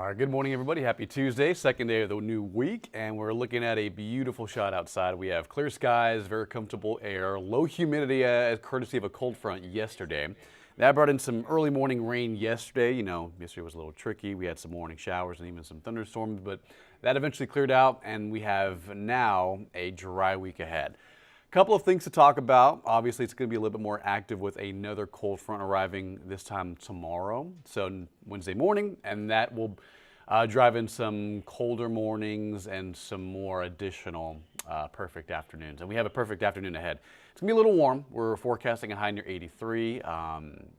All right, good morning, everybody. Happy Tuesday, second day of the new week, and we're looking at a beautiful shot outside. We have clear skies, very comfortable air, low humidity as courtesy of a cold front yesterday. That brought in some early morning rain yesterday. Yesterday was a little tricky. We had some morning showers and even some thunderstorms, but that eventually cleared out, and we have now a dry week ahead. Couple of things to talk about. Obviously, it's going to be a little bit more active with another cold front arriving this time tomorrow, so Wednesday morning, and that will drive in some colder mornings and some more additional perfect afternoons. And we have a perfect afternoon ahead. It's going to be a little warm. We're forecasting a high near 83,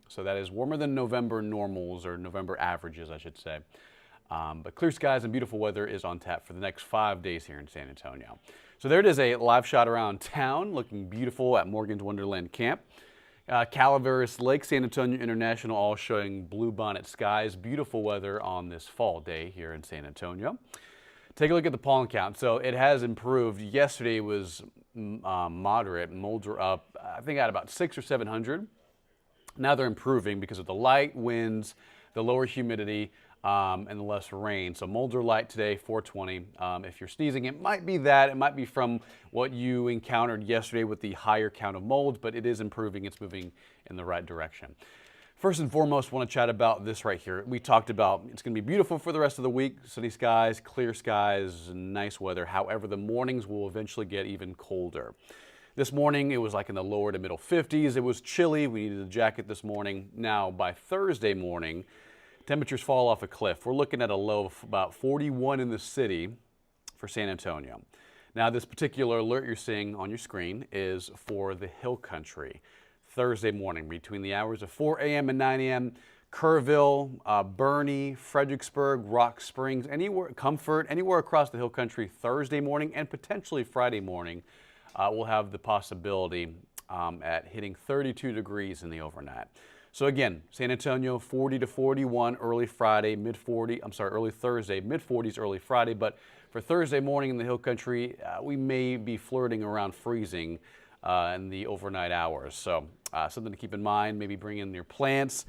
so that is warmer than November normals, or November averages, I should say. But clear skies and beautiful weather is on tap for the next 5 days here in San Antonio. So there it is, a live shot around town, looking beautiful at Morgan's Wonderland Camp. Calaveras Lake, San Antonio International, all showing bluebonnet skies. Beautiful weather on this fall day here in San Antonio. Take a look at the pollen count. So it has improved. Yesterday was moderate. Molds are up, I think, at about 600 or 700. Now they're improving because of the light winds, the lower humidity, and the less rain. So molds are light today, 420. If you're sneezing, it might be that. It might be from what you encountered yesterday with the higher count of molds, but it is improving. It's moving in the right direction. First and foremost, I want to chat about this right here. We talked about it's going to be beautiful for the rest of the week. Sunny skies, clear skies, nice weather. However, the mornings will eventually get even colder. This morning, it was like in the lower to middle 50s. It was chilly. We needed a jacket this morning. Now, by Thursday morning, temperatures fall off a cliff. We're looking at a low of about 41 in the city for San Antonio. Now, this particular alert you're seeing on your screen is for the Hill Country. Thursday morning, between the hours of 4 a.m. and 9 a.m., Kerrville, Bernie, Fredericksburg, Rock Springs, Comfort, anywhere across the Hill Country Thursday morning and potentially Friday morning, we'll have the possibility at hitting 32 degrees in the overnight. So again, San Antonio 40 to 41 early Thursday, mid 40s early Friday. But for Thursday morning in the Hill Country, we may be flirting around freezing in the overnight hours. So something to keep in mind. Maybe bring in your plants,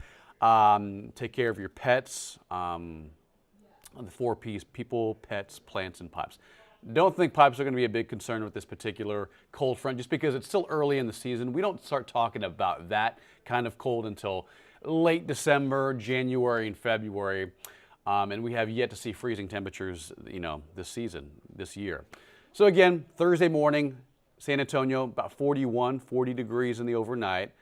take care of your pets. On the 4 P's: people, pets, plants, and pipes. Don't think pipes are going to be a big concern with this particular cold front, just because it's still early in the season. We don't start talking about that kind of cold until late December, January, and February. And we have yet to see freezing temperatures, this year. So again, Thursday morning, San Antonio, about 40 degrees in the overnight.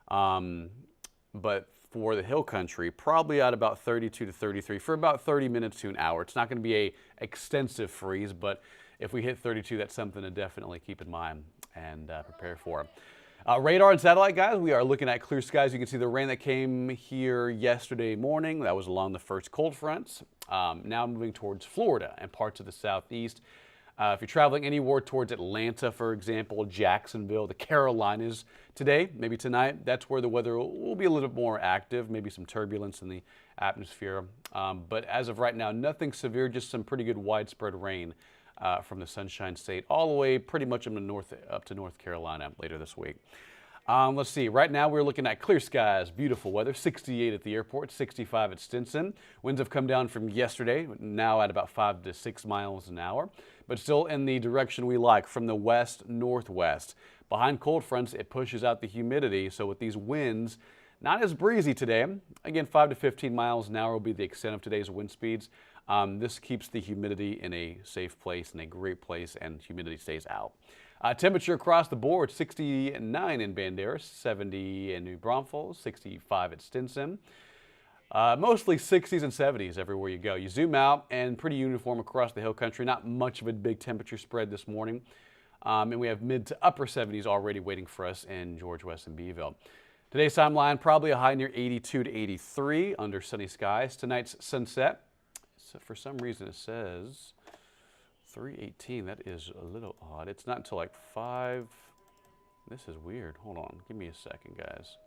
But for the Hill Country, probably at about 32 to 33 for about 30 minutes to an hour. It's not going to be an extensive freeze, but if we hit 32, that's something to definitely keep in mind and prepare for. Radar and satellite, guys, we are looking at clear skies. You can see the rain that came here yesterday morning. That was along the first cold fronts. Now moving towards Florida and parts of the southeast. If you're traveling anywhere towards Atlanta, for example, Jacksonville, the Carolinas today, maybe tonight, that's where the weather will be a little bit more active, maybe some turbulence in the atmosphere. But as of right now, nothing severe, just some pretty good widespread rain from the Sunshine State all the way pretty much up to North Carolina later this week. Let's see. Right now, we're looking at clear skies, beautiful weather, 68 at the airport, 65 at Stinson. Winds have come down from yesterday, now at about 5 to 6 miles an hour, but still in the direction we like, from the west-northwest. Behind cold fronts, it pushes out the humidity, so with these winds, not as breezy today. Again, 5 to 15 miles an hour will be the extent of today's wind speeds. This keeps the humidity in a safe place, in a great place, and humidity stays out. Temperature across the board, 69 in Banderas, 70 in New Braunfels, 65 at Stinson. Mostly 60s and 70s everywhere you go. You zoom out, and pretty uniform across the Hill Country. Not much of a big temperature spread this morning. And we have mid to upper 70s already waiting for us in George West and Beeville. Today's timeline, probably a high near 82 to 83 under sunny skies. Tonight's sunset, so for some reason it says 3:18. That is a little odd. It's not until like 5. This is weird. Hold on. Give me a second, guys.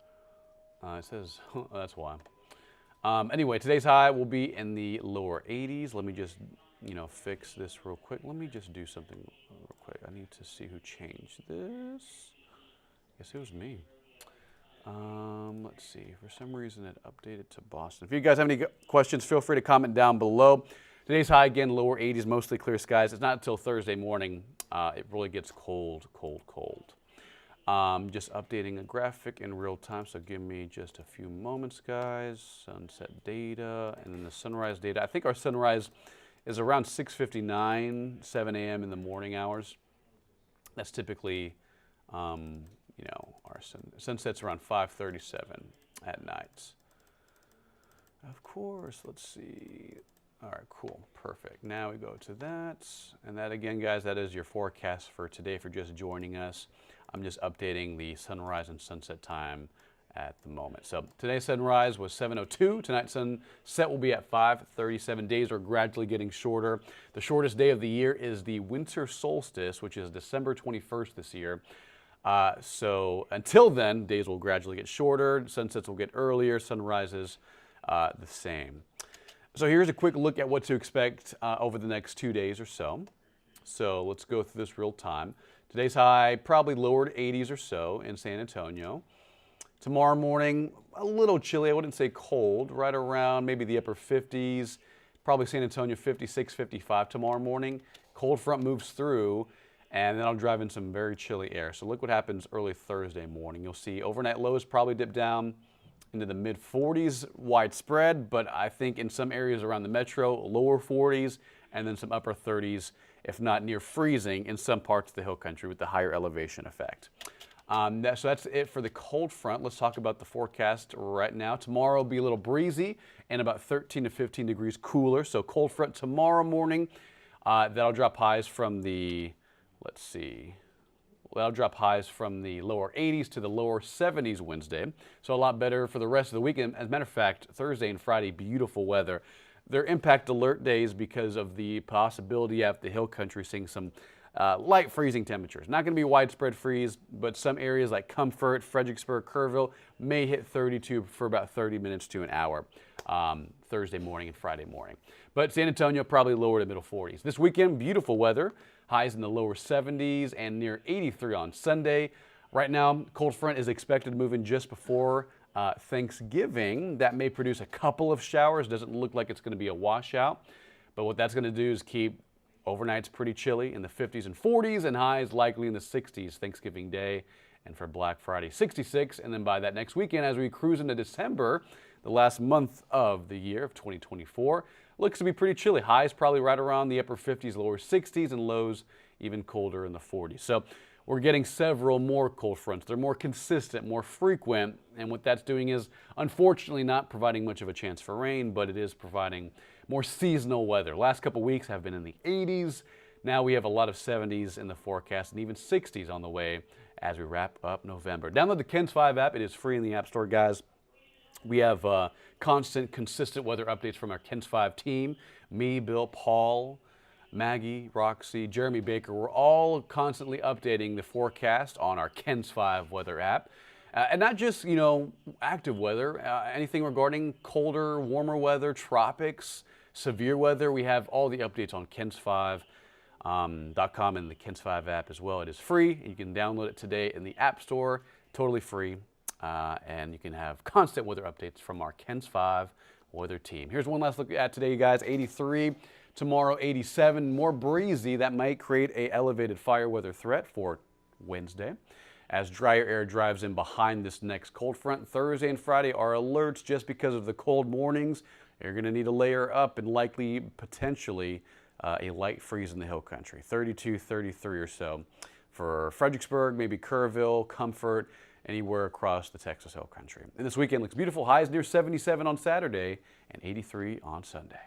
It says, that's why. Anyway, today's high will be in the lower 80s. Let me just, fix this real quick. Let me just do something real quick. I need to see who changed this. I guess it was me. Let's see. For some reason, it updated to Boston. If you guys have any questions, feel free to comment down below. Today's high, again, lower 80s, mostly clear skies. It's not until Thursday morning it really gets cold, cold, cold. Just updating a graphic in real time, so give me just a few moments, guys. Sunset data, and then the sunrise data. I think our sunrise is around 6:59, 7 a.m. in the morning hours. That's typically, you know, our sunset's around 5:37 at nights. Of course, let's see. All right, cool, perfect. Now we go to that. And that again, guys, that is your forecast for today if you're just joining us. I'm just updating the sunrise and sunset time at the moment. So today's sunrise was 7:02. Tonight's sunset will be at 5:37. Days are gradually getting shorter. The shortest day of the year is the winter solstice, which is December 21st this year. So until then, days will gradually get shorter. Sunsets will get earlier. Sunrises the same. So here's a quick look at what to expect over the next 2 days or so. So let's go through this real time. Today's high, probably lower to 80s or so in San Antonio. Tomorrow morning, a little chilly. I wouldn't say cold, right around maybe the upper 50s. Probably San Antonio 56, 55 tomorrow morning. Cold front moves through, and then I'll drive in some very chilly air. So look what happens early Thursday morning. You'll see overnight lows probably dip down into the mid 40s widespread, but I think in some areas around the metro, lower 40s, and then some upper 30s, if not near freezing in some parts of the hill country with the higher elevation effect. So that's it for the cold front. Let's talk about the forecast right now. Tomorrow will be a little breezy and about 13 to 15 degrees cooler. So cold front tomorrow morning. That'll drop highs from the, let's see, that'll drop highs from the lower 80s to the lower 70s Wednesday. So a lot better for the rest of the weekend. As a matter of fact, Thursday and Friday, beautiful weather. They're impact alert days because of the possibility at the hill country seeing some light freezing temperatures. Not going to be widespread freeze, but some areas like Comfort, Fredericksburg, Kerrville may hit 32 for about 30 minutes to an hour Thursday morning and Friday morning. But San Antonio probably lower to middle 40s. This weekend, beautiful weather. Highs in the lower 70s and near 83 on Sunday. Right now, cold front is expected to move in just before Thanksgiving. That may produce a couple of showers. Doesn't look like it's going to be a washout. But what that's going to do is keep overnights pretty chilly in the 50s and 40s, and highs likely in the 60s Thanksgiving Day, and for Black Friday 66. And then by that next weekend, as we cruise into December, the last month of the year of 2024, looks to be pretty chilly. Highs probably right around the upper 50s, lower 60s, and lows even colder in the 40s. So we're getting several more cold fronts. They're more consistent, more frequent, and what that's doing is unfortunately not providing much of a chance for rain, but it is providing more seasonal weather. Last couple weeks have been in the 80s. Now we have a lot of 70s in the forecast and even 60s on the way as we wrap up November. Download the KENS 5 app. It is free in the App Store, guys. We have constant, consistent weather updates from our KENS 5 team. Me, Bill, Paul, Maggie, Roxy, Jeremy Baker. We're all constantly updating the forecast on our KENS 5 weather app. And not just, you know, active weather, anything regarding colder, warmer weather, tropics, severe weather. We have all the updates on KENS5.com and the KENS 5 app as well. It is free. You can download it today in the App Store, totally free. And you can have constant weather updates from our KENS 5 weather team. Here's one last look at today, you guys. 83, tomorrow 87, more breezy. That might create a elevated fire weather threat for Wednesday, as drier air drives in behind this next cold front. Thursday and Friday are alerts just because of the cold mornings. You're going to need to layer up and likely, potentially, a light freeze in the hill country. 32, 33 or so for Fredericksburg, maybe Kerrville, Comfort, anywhere across the Texas hill country. And this weekend looks beautiful. Highs near 77 on Saturday and 83 on Sunday.